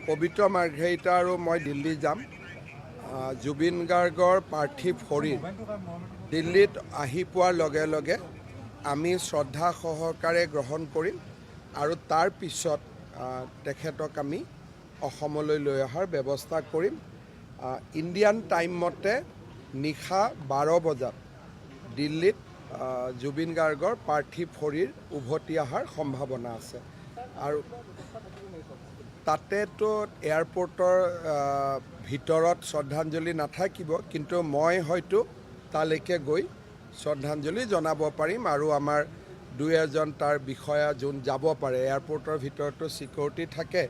পবিত্ৰ মাৰ্ঘেৰিটা আৰু মই দিল্লী যাম। জুবিন গাৰ্গৰ পাৰ্থিৱ শৰীৰ দিল্লীত আহি পোৱাৰ লগে লগে আমি শ্ৰদ্ধা সহকাৰে গ্ৰহণ কৰিম আৰু তাৰ পিছত তেখেতক আমি অসমলৈ লৈ অহাৰ ব্যৱস্থা কৰিম। ইণ্ডিয়ান টাইম মতে নিশা 12 বজাত দিল্লীত জুবিন গাৰ্গৰ পাৰ্থিৱ শৰীৰ উভতি অহাৰ সম্ভাৱনা আছে। আৰু তাতেতো এয়াৰপৰ্টৰ ভিতৰত শ্ৰদ্ধাঞ্জলি নাথাকিব, কিন্তু মই হয়তো তালৈকে গৈ শ্ৰদ্ধাঞ্জলি জনাব পাৰিম আৰু আমাৰ দুই এজন তাৰ বিষয়া যোন যাব পাৰে। এয়াৰপৰ্টৰ ভিতৰতো ছিকিউৰিটি থাকে,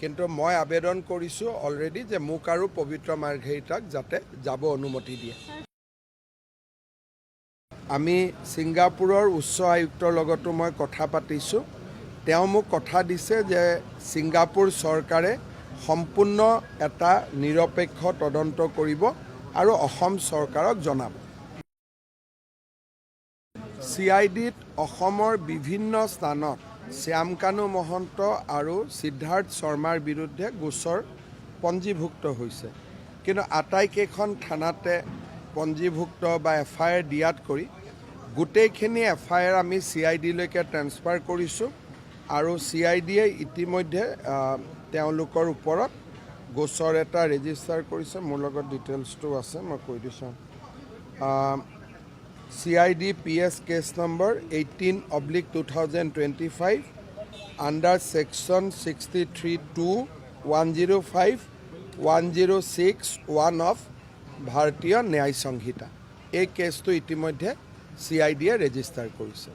কিন্তু মই আবেদন কৰিছোঁ অলৰেডি যে মোক আৰু পবিত্ৰ মাৰ্ঘেৰিটাক যাতে যাব অনুমতি দিয়ে। আমি ছিংগাপুৰৰ উচ্চ আয়ুক্তৰ লগতো মই কথা পাতিছোঁ। তেওঁ মোক কথা দিছে যে ছিংগাপুৰ চৰকাৰে সম্পূৰ্ণ এটা নিৰপেক্ষ তদন্ত কৰিব আৰু অসম চৰকাৰক জনাব। CIDত অসমৰ বিভিন্ন স্থানত শ্যামকানু মহন্ত আৰু সিদ্ধাৰ্থ শৰ্মাৰ বিৰুদ্ধে গোচৰ পঞ্জীভুক্ত হৈছে, কিন্তু আটাইকেইখন থানাতে পঞ্জীভুক্ত বা FIR দিয়াত কৰি গোটেইখিনি FIR আমি CIDলৈকে ট্ৰেন্সফাৰ কৰিছোঁ আৰু CIDয়ে ইতিমধ্যে তেওঁলোকৰ ওপৰত গোচৰ এটা ৰেজিষ্টাৰ কৰিছে। মোৰ লগত ডিটেইলছটো আছে, মই কৈ দিছোঁ। CID PS case number 18/2025 under section 63(2), 105, 106(1) of Bharatiya Nyaya সংহিতা। এই কেছটো ইতিমধ্যে CIDয়ে ৰেজিষ্টাৰ কৰিছে।